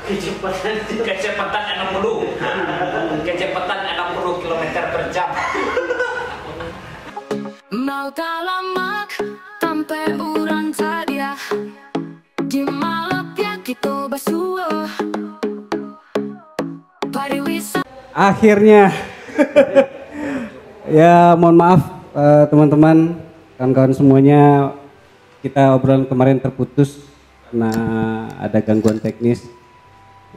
Kecepatan 60 km per jam. Mau talamak sampai orang sadia di malapnya kita basuh pariwisata. Akhirnya ya mohon maaf teman-teman, kawan-kawan semuanya, kita obrolan kemarin terputus karena ada gangguan teknis.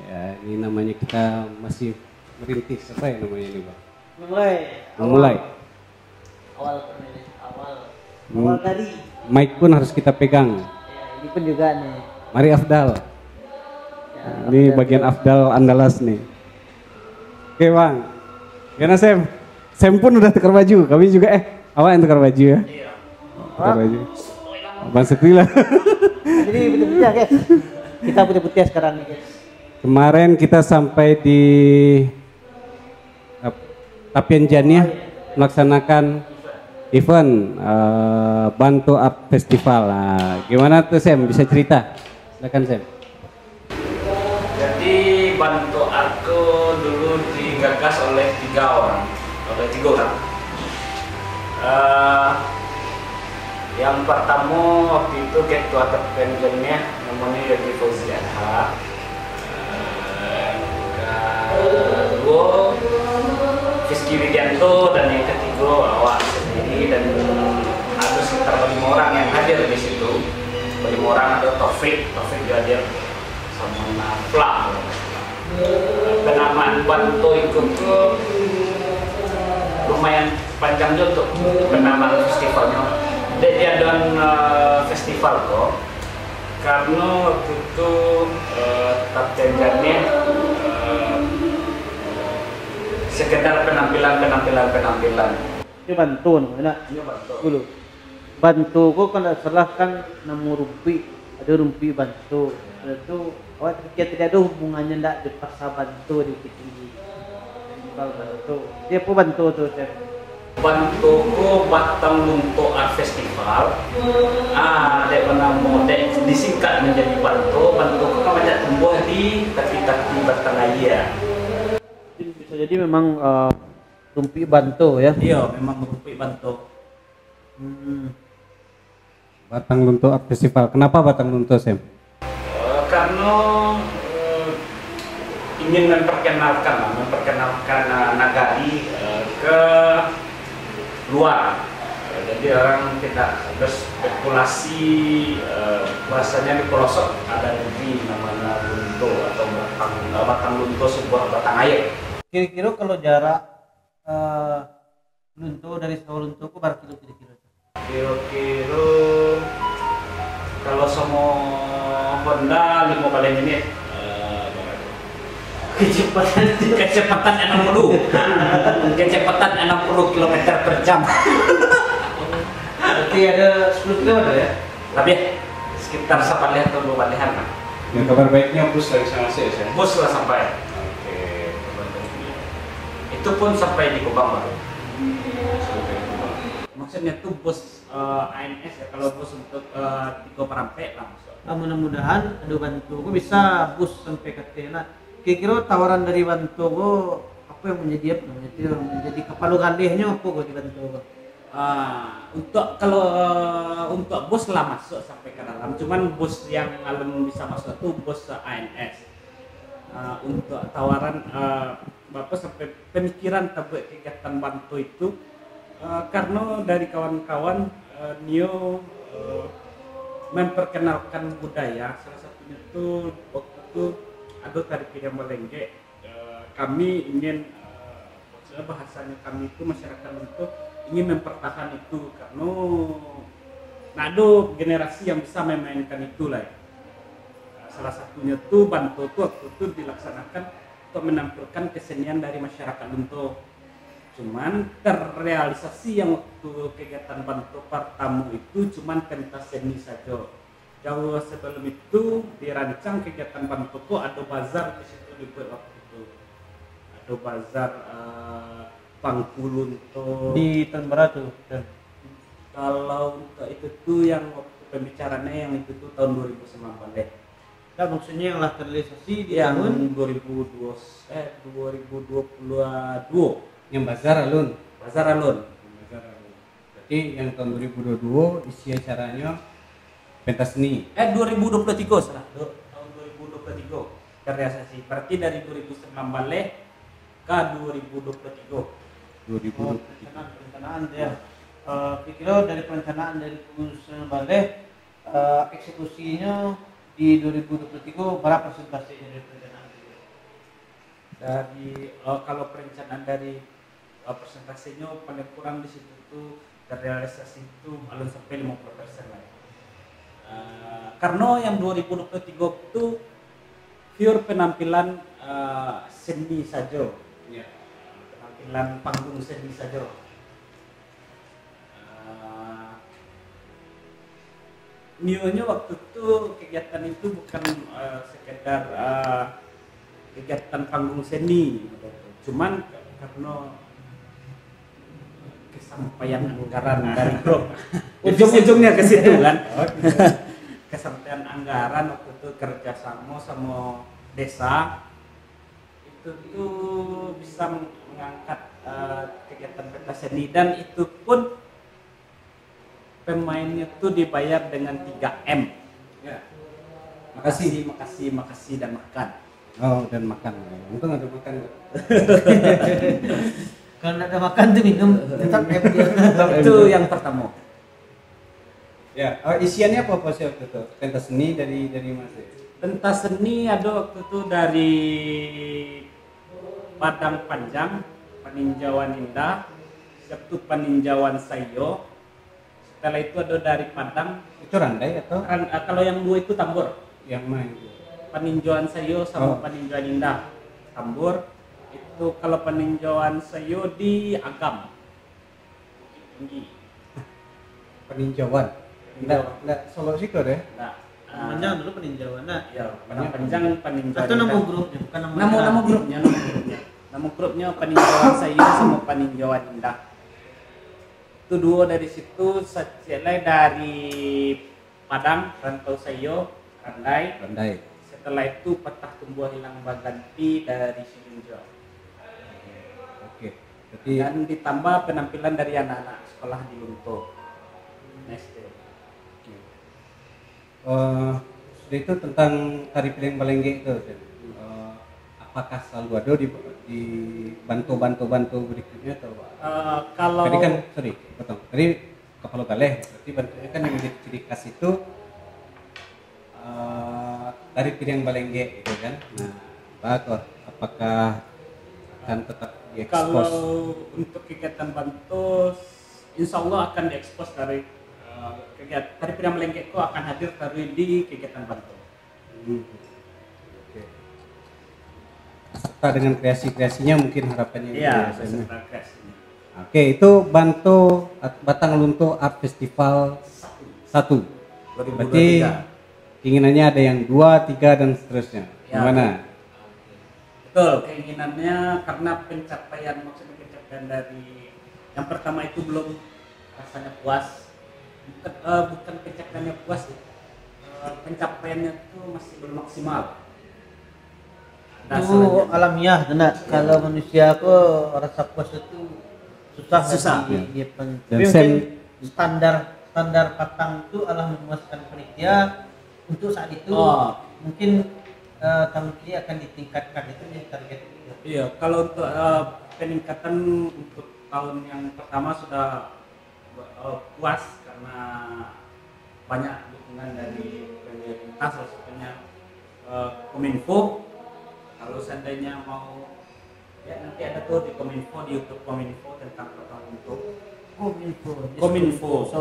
Ya, ini namanya kita masih merintis, apa ya namanya ini, Bang? Memulai. Awal tadi. Mic pun harus kita pegang. Ya, ini pun juga nih. Mari Afdal. Ya, Ini bagian Afdal Andalas nih. Oke Bang. Gimana Sam? Sam pun udah tukar baju. Kami juga awak yang tukar baju ya? Iya. Tukar baju. Bang Setri lah. Jadi putih-putih ya guys. Kita putih-putih sekarang nih guys. Kemarin kita sampai di Tapian Jania melaksanakan event Bantu Art Festival. Nah, gimana tuh Sam? Bisa cerita? Silakan Sam. Jadi Bantu Artku dulu digagas oleh tiga orang. Yang pertama waktu itu ketua terpenjemnya namanya Yogi Fauzi Adha. Kedua Rizky Widianto, dan yang ketiga awak sendiri, dan ada sekitar 5 orang yang hadir di situ. 5 orang, ada Taufik juga hadir sama Nafla. Penamaan Bantu itu lumayan panjang juga untuk penamaan festivalnya. Dia ada festival kok, karena waktu itu targetnya sekedar penampilan. Ini Bantu namanya. Ini Bantu. Dulu. Bantu kok kan salah kan nama rumpi, ada rumpi Bantu. Itu awak tidak ada hubungannya ndak di pasar Bantu di Bukit Tinggi. Kalau Bantu, dia pun Bantu tuh Chef. Bantu ko Batang Lunto Art Festival. Dia bernama, disingkat menjadi Bantu. Bantu ko kan banyak tumbuh di kaki-kaki Batanghaya. Bisa jadi memang rumpi Bantu ya. Iya, memang rumpi Bantu. Batang Lunto Art Festival. Kenapa Batang Lunto Sam? Karena ingin memperkenalkan Nagari ke luar. Jadi orang tidak berspekulasi bahasanya di pelosok ada negeri namanya Lunto atau Batang Lunto, sebuah batang air. Kira-kira kalau jarak Lunto dari Sawalunto ke berapa kilo kira-kira? Kira-kira kalau semua Honda 5 kali menit. Kecepatan 60 km per jam. Berarti ada 10 km ya? Tapi sekitar 8 atau 2 balihan. Yang kabar baiknya bus lagi sama saya Sam. Bus lah sampai. Oke. Itu pun sampai di Kupang baru. Maksudnya tuh bus ANS ya, kalau bus untuk Tigo Parampe lah maksudnya. Mudah-mudahan ada Bantu kok bisa bus sampai ke Tena. Kira-kira tawaran dari Bantu kok apa yang menjadi kapal galihnya apa kok di Bantu kok? Untuk bus lah masuk sampai ke dalam, cuman bus yang alum bisa masuk tuh bus ANS. Untuk tawaran Bapak sampai pemikiran buat kegiatan Bantu itu karena dari kawan-kawan Nio memperkenalkan budaya, salah satunya itu waktu itu ada tari Pidang Balengge. Kami ingin bahasanya kami itu masyarakat untuk ingin mempertahankan itu karena ada generasi yang bisa memainkan itu lah. Salah satunya tuh Bantu tuh waktu itu dilaksanakan untuk menampilkan kesenian dari masyarakat Lunto. Cuman terrealisasi yang waktu kegiatan Bantu pertama itu cuman pentas seni saja. Jauh sebelum itu dirancang kegiatan Bantu tuh ada bazar di situ dibuat waktu itu. Ada bazar Pangku Lunto. Di tahun berapa tuh? Kalau untuk itu tuh yang waktu pembicaranya yang itu tuh tahun 2019 deh. Nah, maksudnya yang lah terrealisasi di yang tahun 2022 Yang bazar alun. Bazar Alun. Berarti yang tahun 2022 isi acaranya pentas seni. 2023 salah. Tahun 2023 terrealisasi. Berarti dari 2019 ke 2023. 2023. perencanaan ya. Kira dari perencanaan dari Pusat Balik eksekusinya di 2023 berapa persentase dari perencanaan? Dari kalau perencanaan dari persentasenya paling kurang di situ tuh terrealisasi itu belum sampai 50% lah. Karena yang 2023 itu pure penampilan seni saja, Ya. penampilan panggung seni saja. Nionya waktu itu kegiatan itu bukan sekedar kegiatan panggung seni, cuman karena kesampaian anggaran dari grup, ujung-ujungnya ke situ kan. Kesampaian anggaran waktu itu kerjasama sama desa itu tuh bisa mengangkat kegiatan pentas seni, dan itu pun pemainnya tuh dibayar dengan 3M. Ya. Makasih dan makan. Oh, dan makan. Untung ada makan. Kalau nggak ada makan tuh minum tetap happy. Itu yang pertama. Ya, isiannya apa sih waktu itu? Pentas seni dari Mas? Pentas seni ada waktu itu dari Padang Panjang, Paninjauan Indah, Sabtu Paninjauan Sayo. Setelah itu ada dari Padang. Itu randai atau? Kalau yang dua itu tambur. Yang main? Paninjauan Sayo sama Oh. Paninjauan Indah tambur. Itu kalau Paninjauan Sayo di Agam, Bukit Tinggi. Peninjauan. Enggak Solo situ deh. Nah, Namanya dulu peninjauan. Nah, ya Padang Panjang Paninjauan atau nama Indah. grupnya bukan Nama grupnya. Nama grupnya Paninjauan Sayo sama Paninjauan Indah. Itu dua dari situ. Setelah dari Padang Rantau Sayo Randai. Setelah itu Patah Tumbuh Hilang Baganti dari Sinunjo. Oke. Berarti Dan ditambah penampilan dari anak-anak sekolah di Lunto. SD. sudah itu tentang tari piring balengge itu. Apakah selalu ada di bantu berikutnya atau Kalau tadi kan potong. Tadi Kapal Galeh, berarti bantunya kan yang menjadi ciri khas itu tari piring balengge itu kan. Nah, apakah akan tetap diekspos? kalau untuk kegiatan Bantu, insya Allah akan diekspos dari kegiatan tari piring melengkek itu akan hadir dari di kegiatan Bantu. Oke. Serta dengan kreasi-kreasinya mungkin harapannya Iya, gitu ya. beserta kreasinya. Oke, itu Bantu Batang Lunto Art Festival 1. Berarti 2023. keinginannya ada yang 2, 3 dan seterusnya. Ya, Gimana? Betul, keinginannya karena maksudnya pencapaian dari yang pertama itu belum rasanya puas. Bukan pencapaiannya puas, pencapaiannya itu masih belum maksimal. itu alamiah, karena kalau manusia kok rasa puas itu susah. Dia Dan mungkin standar patang itu adalah memuaskan panitia untuk saat itu. Mungkin tahun ini akan ditingkatkan, itu menjadi target. Iya, kalau untuk peningkatan untuk tahun yang pertama sudah puas karena banyak dukungan dari pemerintah, salah satunya Kominfo. Kalau seandainya mau, ya nanti ada tuh di Kominfo, di YouTube Kominfo tentang patang untuk Kominfo.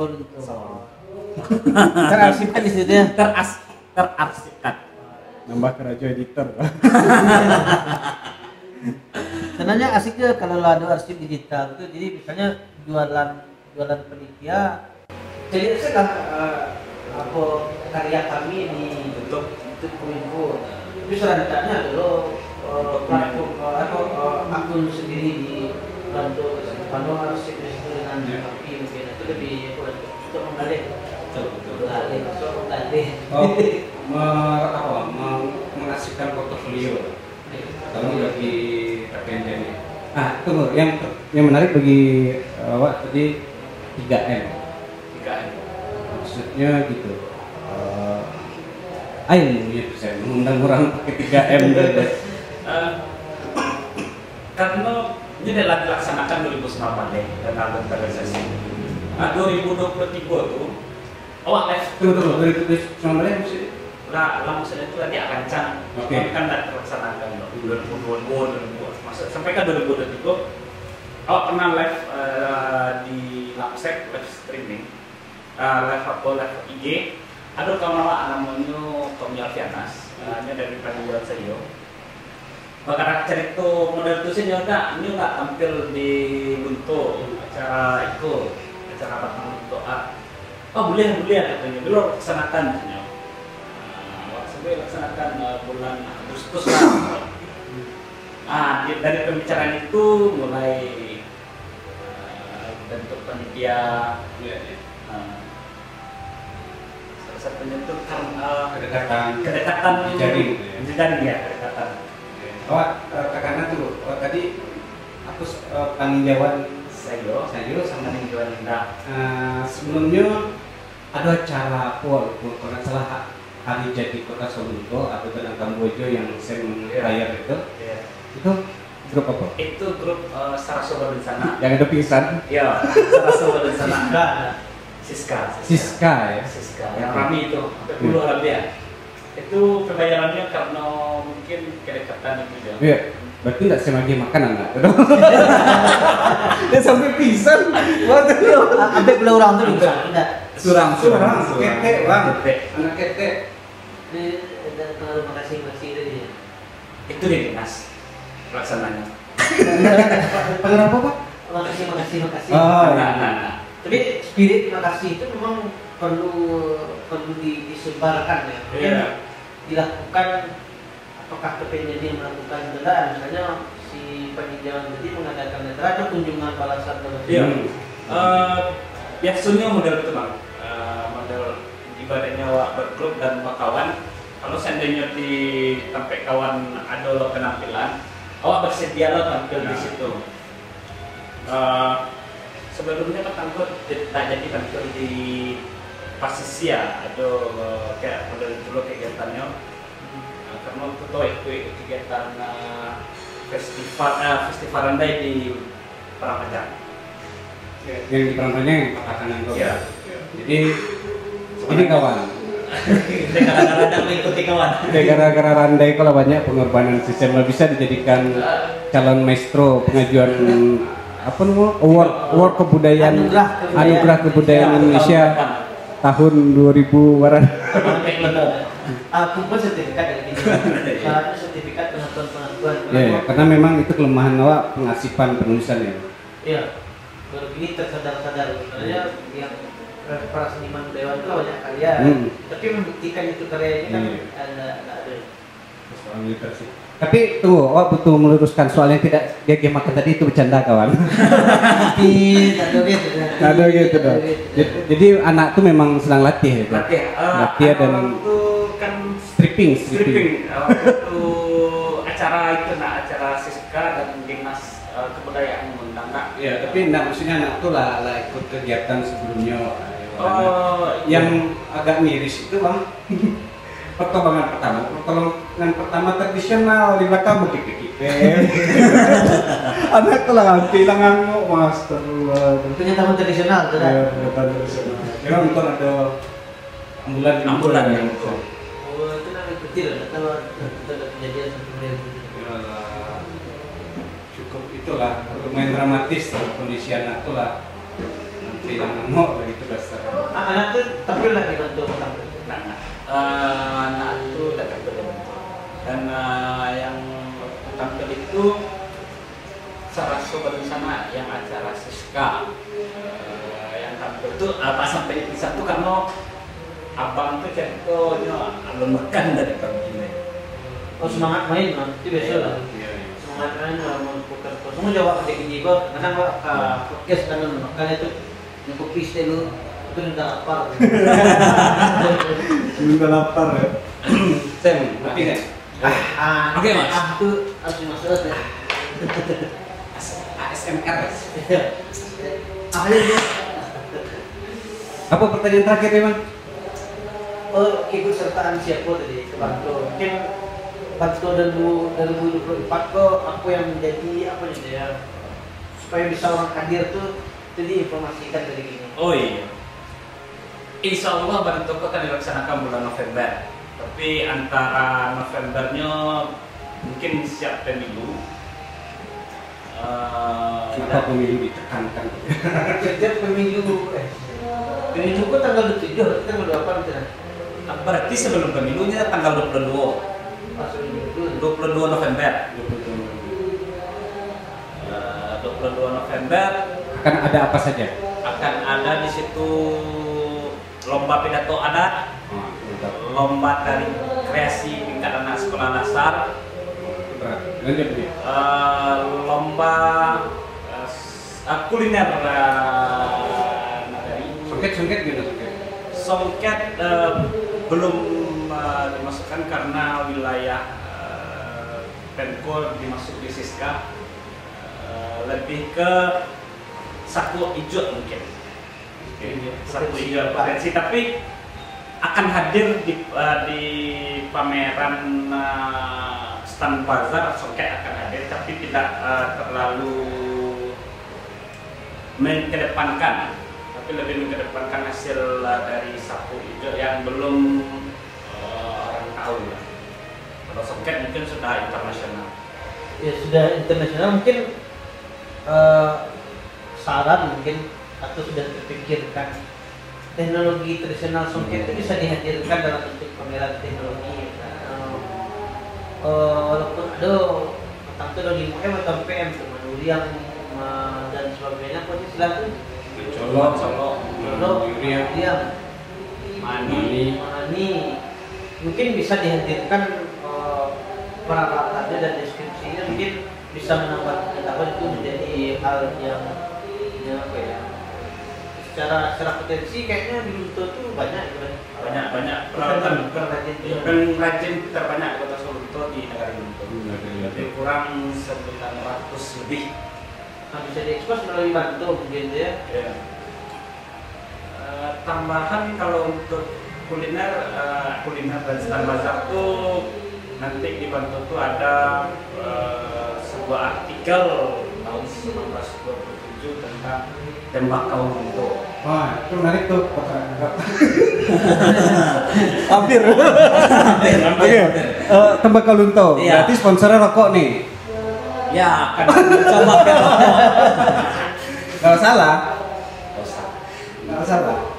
Terarsipkan di situ ya. Terarsipkan. Nambah ke Raja Editor. Sebenarnya asiknya kalau ada arsip digital itu, jadi misalnya jualan panitia. Jadi saya apa karya kami di YouTube Kominfo. Tapi selanjutnya dulu platform atau akun sendiri di Bantu. Kalau arsip di situ dengan kami mungkin itu lebih untuk menggali. mengasihkan portofolio kalau bagi PPNJ ini. Nah, tunggu, yang menarik bagi awak tadi 3M. 3M. Maksudnya gitu. Ayo gitu saya mengundang orang pakai 3M gitu. Karena ini adalah dilaksanakan 2009 dan anggota organisasi. 2023 tuh awak live Tunggu 2019 mesti lah maksudnya itu tadi rancang. Oke. Kan tidak terlaksanakan 2020 masuk sampai ke 2023 awak pernah live di Lapsec live streaming live IG. Ada kawan awak namanya Tommy Alfianas, ini dari Panggilan Sayo. Karena cerita model itu sih ini nggak tampil di Bunto acara itu, acara apa Bunto. Oh boleh katanya, dulu laksanakan katanya. Sampai laksanakan bulan Agustus lah. Dari pembicaraan itu mulai bentuk panitia. Satunya itu kedekatan jejaring ya kedekatan. Kakaknya tuh tadi aku peninjauan Sayo sama peninjauan Linda. Sebelumnya ada acara kalau nggak salah hari jadi kota Solo atau Tenang Kamboja yang saya meng-hire itu. Itu grup apa? Itu grup Sarasoba Bencana. Yang ada pingsan? Iya, Sarasoba Bencana. Siska ya. Yang rame itu, sampai puluhan lebih ya. Itu pembayarannya karena mungkin kedekatan itu ya. Iya, berarti nggak semagi makan anak. Dia sampai pingsan. Waduh. Sampai pula orang tuh bisa tidak. Surang. Kete bang. Anak kete. Ini ada terima kasih tadi. Itu di dinas pelaksananya. Pengen apa pak? Makasih. Oh, Nah. Tapi spirit terima kasih itu memang perlu disebarkan ya. Mungkin dilakukan apakah PPNJ yang melakukan netraan, misalnya si peninjauan tadi mengadakan netraan atau kunjungan balasan Iya. Biasanya model itu bang, model ibaratnya awak bergrup dan kawan. Kalau seandainya di tempat kawan ada penampilan, awak bersedia lo tampil di situ. Sebelumnya kan tampil tak jadi tampil di Pasisia, ada kayak model dulu kegiatannya. Karena itu kegiatan festival randai di Parangpanjang. Yang di Parangpanjang yang katakan itu. Iya. Jadi ini kawan. Kadang-kadang mengikuti kawan. Gara-gara randai kalau banyak pengorbanan sistem bisa dijadikan calon maestro pengajuan apa namanya award kebudayaan anugerah kebudayaan Indonesia tahun 2000 waran. Aku pun sertifikat dari ini. Syaratnya sertifikat pengakuan. Ya, karena memang itu kelemahan awak pengasipan penulisan ya. Iya. Baru ini tersadar-sadar sebenarnya yang para seniman budaya itu banyak karya. Tapi membuktikan itu karyanya kan ada. Tapi tuh, awak butuh meluruskan soalnya tidak dia makan tadi itu bercanda kawan. Ada gitu dong. Jadi anak tuh memang sedang latih gitu. Latih dan kan stripping. Waktu acara itu acara Siska dan Dinas Kebudayaan mengundang. Iya, tapi enggak maksudnya anak tuh lah ikut kegiatan sebelumnya. Yang agak miris itu bang. Perkembangan pertama tradisional di belakang begitu. Anak tuh lah kehilangan master. Penyantaman tradisional tuh kan. Tradisional. Kira nonton ada ambulan yang itu. Oh itu namanya kecil, kalau ada kejadian seperti itu. Cukup itulah lumayan dramatis kondisi anak tuh lah. Kehilangan begitu dasar. Anak tuh tampil lah di bentuk tampil. Anak itu datang ke dan yang tampil itu Sarasoba Bencana yang acara Siska yang tampil itu apa sampai di satu karena abang tuh ceritanya lemekan dari kami ini. Oh semangat main kan, itu biasa lah. Semangat main mau bukan semua jawab ada gini kok, kadang podcast kan makanya itu yang kopi dulu itu udah lapar. Udah lapar ya. Sam, tapi nggak? Oke mas. Itu harus dimasuk ya. ASMR. Ahli ya. Apa pertanyaan terakhir ya, Bang? Ikut sertaan siapa tadi ke Bantu? Mungkin Bantu 2024 kok aku yang menjadi apa nih ya? Supaya bisa orang hadir tuh jadi informasikan dari gini. Oh iya. Insya Allah Bantu akan dilaksanakan bulan November. Tapi antara Novembernya mungkin siap pemilu. Kenapa pemilu ditekankan? Setiap pemilu, pemilu kok tanggal 27, tanggal 28 gitu. Berarti sebelum pemilunya tanggal 22 November. 22 November Akan ada apa saja? akan ada di situ lomba pidato adat, lomba dari kreasi tingkat anak sekolah dasar, lomba kuliner nagari. Songket gitu. Songket belum dimasukkan karena wilayah Pemko dimasuk di Siska, lebih ke sapu hijau mungkin. Sapu hijau potensi, tapi akan hadir di pameran stand bazar. Songket akan hadir tapi tidak terlalu mengedepankan, tapi lebih mengedepankan hasil dari sapu hijau yang belum orang tahu ya. Kalau songket mungkin sudah internasional. Ya sudah internasional mungkin saran mungkin atau sudah terpikirkan teknologi tradisional songket itu bisa dihadirkan dalam bentuk pameran teknologi. Walaupun ada tentang itu dari MUM atau PM yang dan sebagainya, pokoknya silakan. Colok, Mani, mungkin bisa dihadirkan peralatannya dan deskripsinya, mungkin bisa menambah pengetahuan. Itu menjadi hal yang apa ya? Secara potensi kayaknya di Lunto tuh banyak peralatan pengrajin terbanyak di Kota Solo di negara Lunto. Lebih kurang 900 lebih. Nah, bisa diekspos melalui Bantu mungkin ya. Tambahan kalau untuk kuliner dan stand bazar tuh nanti di Bantu tuh ada sebuah artikel tahun 1927 tentang tembakau Lunto. Wah, itu menarik tuh. Hampir. Oke. Tembakau Lunto. Iya. Berarti sponsornya rokok nih. Ya, akan coba kan. Kalau salah. Nggak salah.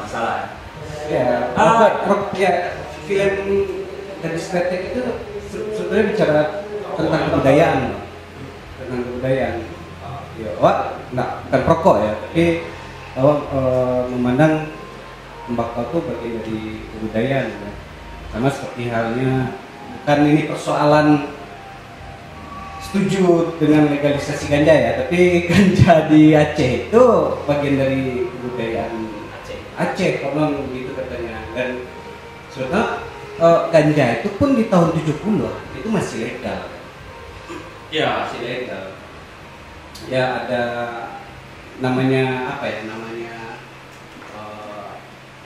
Masalah. Ya, rokok ya film dari Stretek itu sebenarnya bicara tentang kebudayaan. Ya, bukan rokok ya, tapi memandang tembakau itu bagian dari kebudayaan. Ya. Sama seperti halnya, bukan ini persoalan setuju dengan legalisasi ganja ya, tapi ganja di Aceh itu bagian dari kebudayaan Aceh, konon begitu katanya. Dan sebenarnya ganja itu pun di tahun 70 itu masih legal. Ya, Masih legal. Ya ada namanya apa ya? Namanya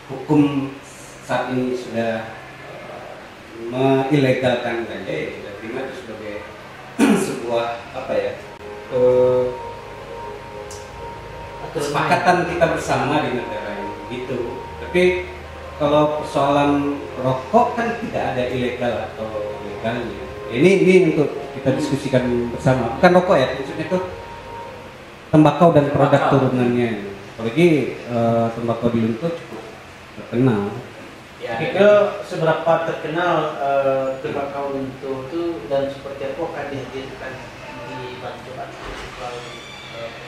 hukum saat ini sudah mengilegalkan ganja, ya sudah terima itu sebagai sebuah apa ya? Kesepakatan kita bersama di negara ini gitu. Tapi kalau persoalan rokok kan tidak ada ilegal atau legalnya. Ini untuk kita diskusikan bersama. Bukan rokok ya, maksudnya itu tembakau dan produk turunannya. Apalagi tembakau di Lunto cukup terkenal. Ya, itu seberapa terkenal tembakau Lunto itu dan seperti apa akan dihadirkan di Bantu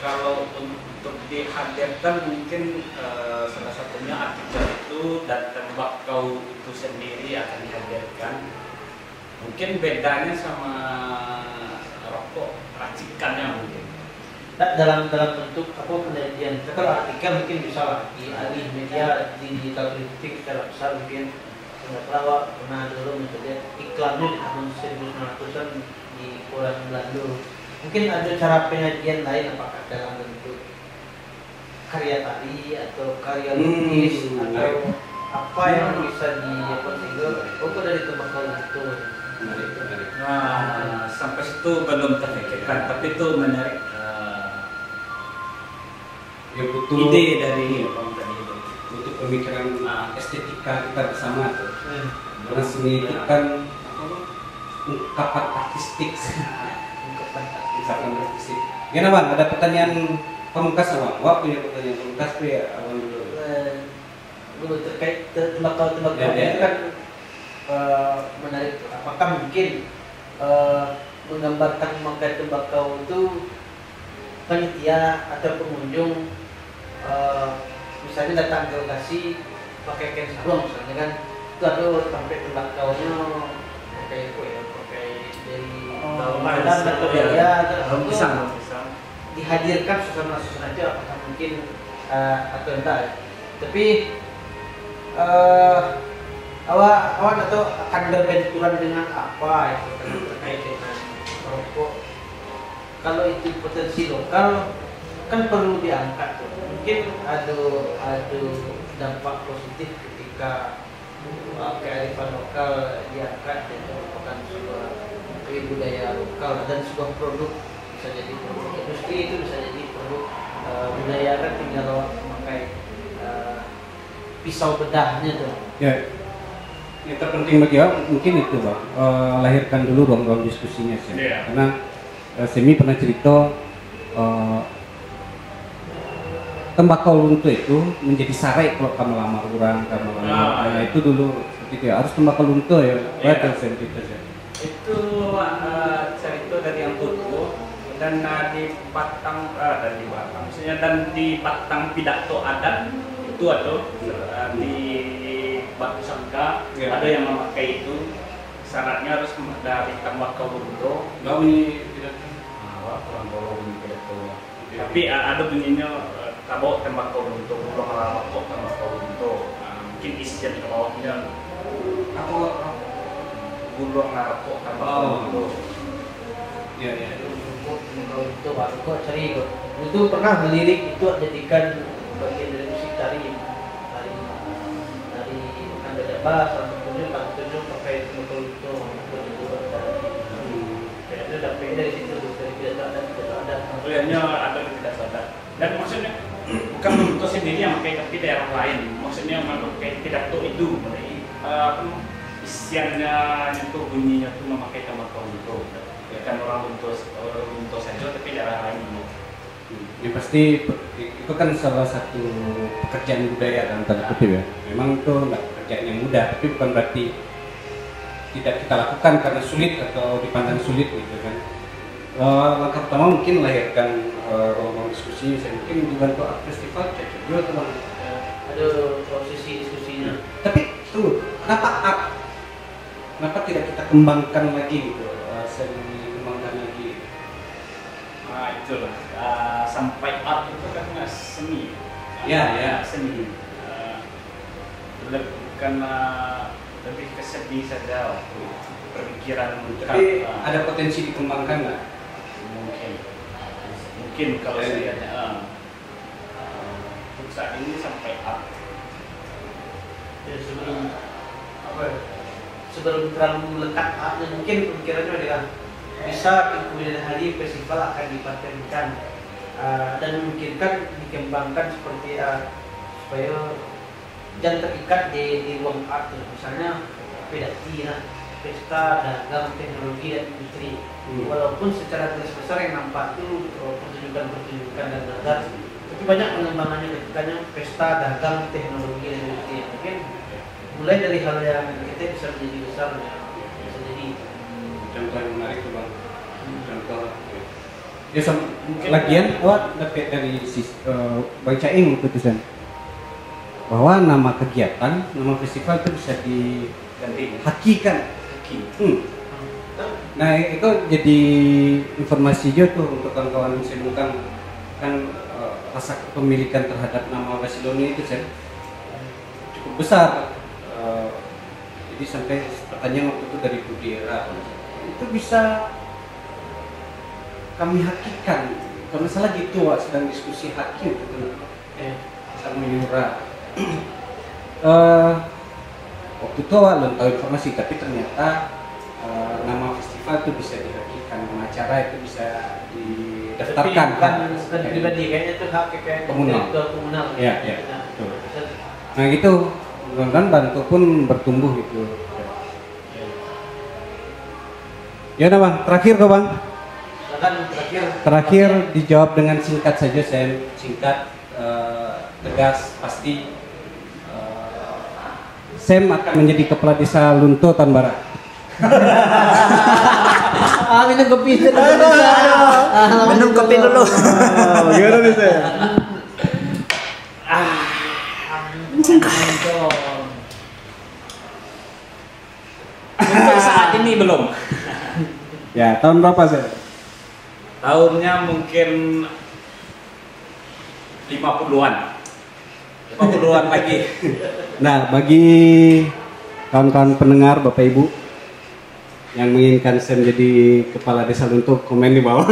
kalau untuk dihadirkan mungkin salah satunya artikel itu dan tembakau itu sendiri akan dihadirkan. Mungkin bedanya sama rokok racikannya mungkin. Dalam bentuk apa penelitian. Kalau artikel mungkin bisa lah di alih media digital politik secara besar mungkin nggak salah awak pernah dulu lihat iklannya di tahun 1900-an di Polan Belanda. Mungkin ada cara penyajian lain, apakah dalam bentuk karya tari atau karya lukis atau apa yang bisa sehingga dari tembakau itu. Nah, sampai situ belum terpikirkan, tapi itu menarik Ya butuh ide dari Bang tadi. butuh pemikiran estetika kita bersama tuh. Karena seni itu kan ungkapan artistik. Ungkapan artistik. Gimana Bang? Ada pertanyaan pemungkas Bang? Wah punya pertanyaan pemungkas tuh ya Abang dulu. Dulu terkait tembakau itu kan menarik. Apakah mungkin menggambarkan memakai tembakau itu panitia atau pengunjung misalnya datang ke lokasi pakai kain sarung misalnya kan, itu ada sampai tembakaunya pakai apa ya, pakai dari daun pandan atau ya Pisang. dihadirkan suasana itu, apakah mungkin atau enggak. Tapi awak atau akan berbenturan dengan apa itu terkait dengan rokok. Kalau itu potensi lokal kan perlu diangkat tuh. Mungkin ada dampak positif ketika kearifan lokal diangkat dan merupakan sebuah budaya lokal dan sebuah produk, bisa jadi produk industri, itu bisa jadi produk budaya kan, tinggal memakai pisau bedahnya tuh. Ya, yang terpenting bagi aku mungkin itu Bang, lahirkan dulu ruang-ruang diskusinya sih. Iya. Karena Semi pernah cerita tembakau lunto itu menjadi sarai kalau kamu lamar orang, nah, itu dulu seperti itu ya, harus tembakau lunto ya. Betul cerita sih. Itu cerita dari yang Tutu dan di Batang maksudnya, dan di Batang pidato adat itu ada di Batu Sangka ada yang memakai itu, syaratnya harus dari tembakau lunto. Kami tidak kurang bolong pidato. Tapi ada bunyinya tabok tembakau lunto, pulang rokok tembakau lunto. Mungkin isian ke bawahnya aku gulung rokok tembakau lunto. ya Itu baru kok cari itu pernah melirik itu jadikan bagian dari musik tari bukan beda bahasa, tunjuk pakai tembakau lunto kayaknya dapat dari situ, dari tidak ada. Kuliahnya ada di tidak sadar. Dan maksudnya bukan lunto sendiri yang pakai, tapi daerah lain. Maksudnya memakai pidato itu, isiannya itu bunyinya tuh memakai tembakau lunto. Bukan orang lunto saja, tapi daerah lain. Ya pasti itu kan salah satu pekerjaan budaya dalam tanda kutip ya. Memang itu enggak pekerjaan yang mudah, tapi bukan berarti tidak kita lakukan karena sulit atau dipandang sulit gitu kan. Langkah pertama mungkin melahirkan ruang diskusi, saya mungkin dibantu art festival cocok juga tuh Bang. Ada prosesi diskusinya. Tapi tunggu, kenapa art? Kenapa tidak kita kembangkan lagi gitu? Seni kembangkan lagi. Nah itulah sampai art itu kan seni. Ya. Seni. Bukan lebih ke sedih saja waktu perpikiran. Tapi ada potensi dikembangkan nggak? Mungkin kalau saya lihat untuk saat ini sampai art. Ya, sebelum terlalu melekat mungkin pemikirannya adalah bisa kemudian hari festival akan dipatenkan dan memungkinkan dikembangkan seperti supaya jangan terikat di ruang art, misalnya pedati, pesta dagang teknologi dan industri. Walaupun secara garis besar yang nampak itu pertunjukan dan dagang, tapi banyak pengembangannya ketikanya pesta dagang teknologi dan industri. Mungkin mulai dari hal yang kita bisa menjadi besar, bisa jadi Contoh yang menarik tuh Bang. Contoh ya lagian awak dapat dari Bang Caing keputusan bahwa nama kegiatan, nama festival itu bisa dihakikan. Nah itu jadi informasi juga tuh untuk kawan-kawan Sebungkang kan, rasa kepemilikan terhadap nama Wasiloni itu cukup besar. Jadi sampai pertanyaan waktu itu dari Budira itu bisa kami hakikan. Kalau misalnya gitu, Wak, sedang diskusi hakim gitu sama Yura. Waktu itu Wak belum tahu informasi, tapi ternyata nama festival itu bisa dihakikan, nama acara itu bisa didaftarkan. Bukan pribadi, kayaknya itu hak kayak komunal. Komunal. Iya, iya. Nah gitu, mudah-mudahan Bantu pun bertumbuh gitu. Ya udah Bang, terakhir kok Bang. Terakhir dijawab dengan singkat saja, saya singkat, tegas, pasti. Sam akan menjadi kepala desa Lunto Tan Barat. Minum kopi dulu. Minum kopi dulu. Gimana nih saya? Untuk saat ini belum. Ya, tahun berapa saya? Tahunnya mungkin 50-an. 50-an lagi. Nah, bagi kawan-kawan pendengar, Bapak Ibu yang menginginkan Sam jadi kepala desa Lunto, komen di bawah.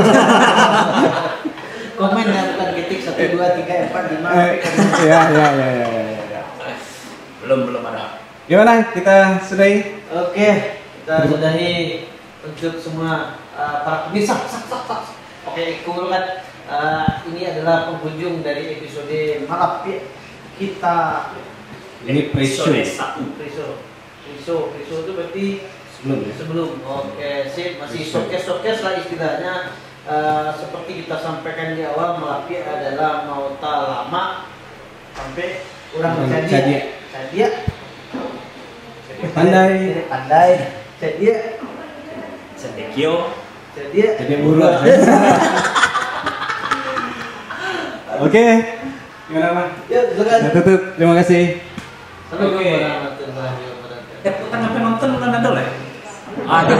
Komen ya, bukan ketik 1 2 3 4 5. Ya. Belum ada. Gimana? Kita sudahi? Oke, kita sudahi untuk semua para pemirsa. Oke, cool kan. Ini adalah penghujung dari episode Malapia kita. Ini pre-show. Pre-show itu berarti sebelum. Oke, sip, masih showcase lah istilahnya. Seperti kita sampaikan di awal, Malapia adalah mauta lama sampai orang Cadia. Pandai. Cadia. Sedekio. Jadi buruh. Oke. Gimana, Bang? Ya, silakan. Nah, tutup. Terima kasih. Assalamualaikum Oke. warahmatullahi wabarakatuh. Kita ngapain nonton nonton dulu ya? Apa?